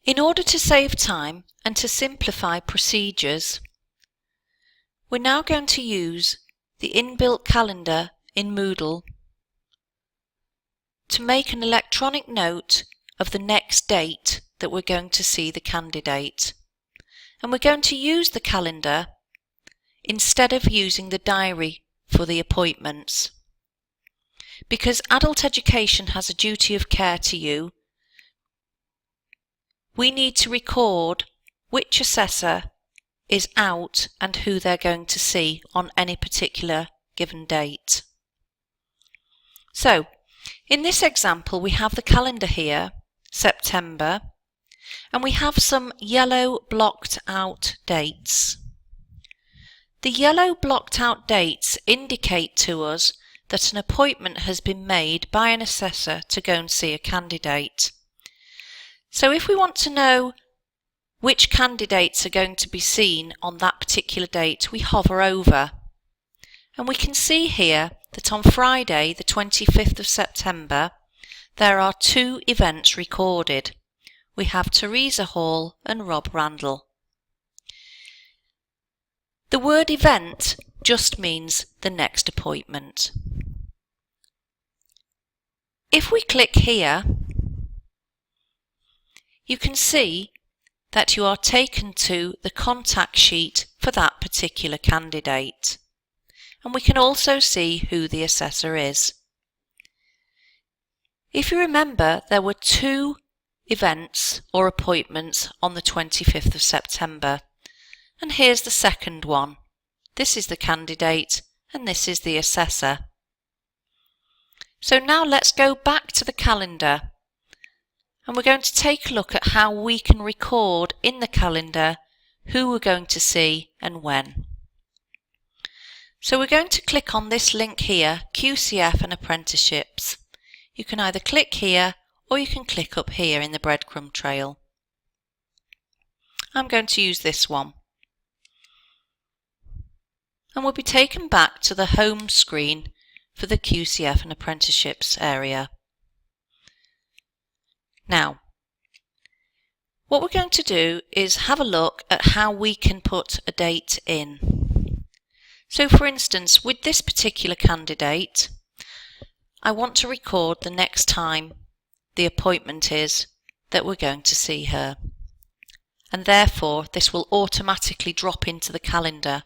In order to save time and to simplify procedures, we're now going to use the inbuilt calendar in Moodle to make an electronic note of the next date that we're going to see the candidate. And we're going to use the calendar instead of using the diary for the appointments. Because adult education has a duty of care to you, we need to record which assessor is out and who they're going to see on any particular given date. So, in this example we have the calendar here, September, and we have some yellow blocked out dates. The yellow blocked out dates indicate to us that an appointment has been made by an assessor to go and see a candidate. So if we want to know which candidates are going to be seen on that particular date, we hover over. And we can see here that on Friday, the 25th of September, there are 2 events recorded. We have Teresa Hall and Rob Randall. The word event just means the next appointment. If we click here, you can see that you are taken to the contact sheet for that particular candidate. And we can also see who the assessor is. If you remember, there were 2 events or appointments on the 25th of September. And here's the second one. This is the candidate and this is the assessor. So now let's go back to the calendar. And we're going to take a look at how we can record in the calendar who we're going to see and when. So we're going to click on this link here, QCF and Apprenticeships. You can either click here or you can click up here in the breadcrumb trail. I'm going to use this one. And we'll be taken back to the home screen for the QCF and Apprenticeships area. Now, what we're going to do is have a look at how we can put a date in. So for instance, with this particular candidate, I want to record the next time the appointment is that we're going to see her. And therefore, this will automatically drop into the calendar.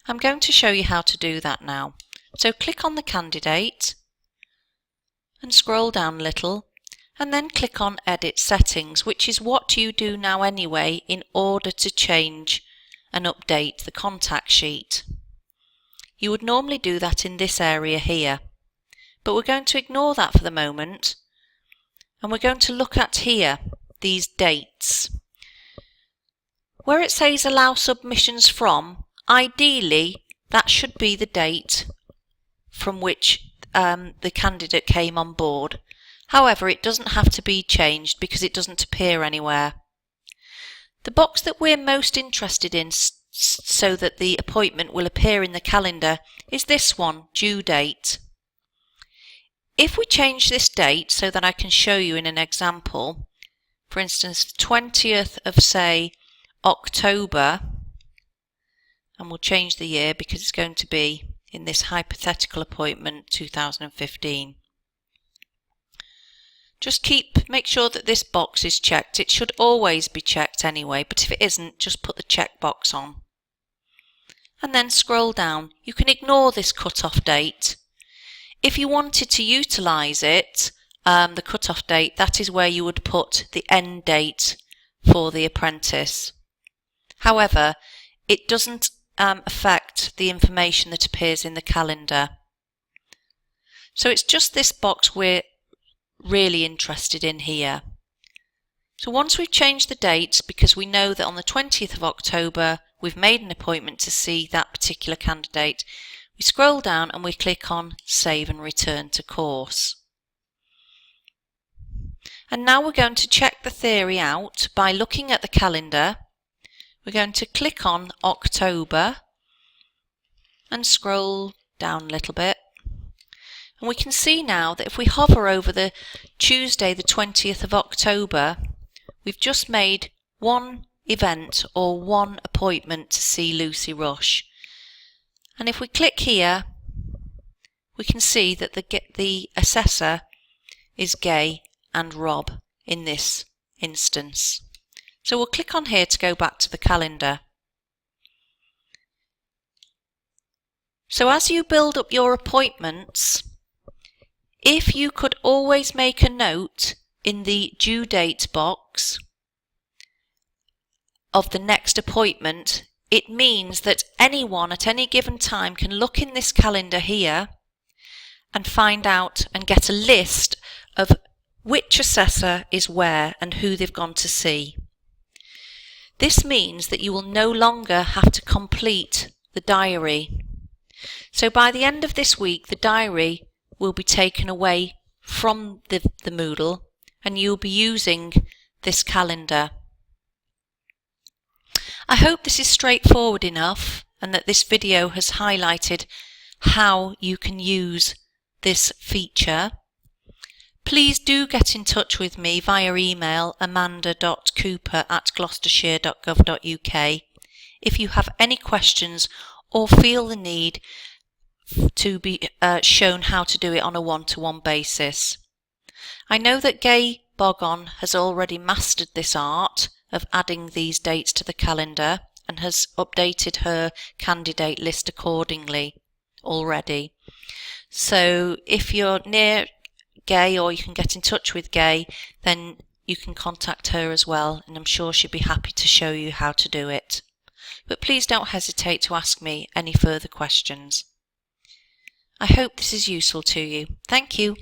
I'm going to show you how to do that now. So click on the candidate and scroll down a little. And then click on Edit Settings, which is what you do now anyway in order to change and update the contact sheet. You would normally do that in this area here, but we're going to ignore that for the moment and we're going to look at here, these dates. Where it says Allow Submissions From, ideally that should be the date from which the candidate came on board. However, it doesn't have to be changed because it doesn't appear anywhere. The box that we're most interested in so that the appointment will appear in the calendar is this one, due date. If we change this date so that I can show you in an example, for instance, the 20th of, say, October, and we'll change the year because it's going to be in this hypothetical appointment 2015. Just make sure that this box is checked. It should always be checked anyway, but if it isn't, just put the check box on. And then scroll down. You can ignore this cut-off date. If you wanted to utilise it, the cut-off date, that is where you would put the end date for the apprentice. However, it doesn't affect the information that appears in the calendar. So it's just this box we're really interested in here. So once we've changed the dates, because we know that on the 20th of October we've made an appointment to see that particular candidate, we scroll down and we click on Save and Return to Course. And now we're going to check the theory out by looking at the calendar. We're going to click on October and scroll down a little bit. And we can see now that if we hover over the Tuesday the 20th of October, we've just made one event or one appointment to see Lucy Rush. And if we click here, we can see that the assessor is Gay and Rob in this instance. So we'll click on here to go back to the calendar. So as you build up your appointments, if you could always make a note in the due date box of the next appointment, it means that anyone at any given time can look in this calendar here and find out and get a list of which assessor is where and who they've gone to see. This means that you will no longer have to complete the diary. So by the end of this week, the diary will be taken away from the Moodle and you'll be using this calendar. I hope this is straightforward enough and that this video has highlighted how you can use this feature. Please do get in touch with me via email amanda.cooper@gloucestershire.gov.uk if you have any questions or feel the need to be shown how to do it on a one-to-one basis. I know that Gay Bogon has already mastered this art of adding these dates to the calendar and has updated her candidate list accordingly already. So if you're near Gay or you can get in touch with Gay, then you can contact her as well, and I'm sure she'd be happy to show you how to do it. But please don't hesitate to ask me any further questions. I hope this is useful to you. Thank you.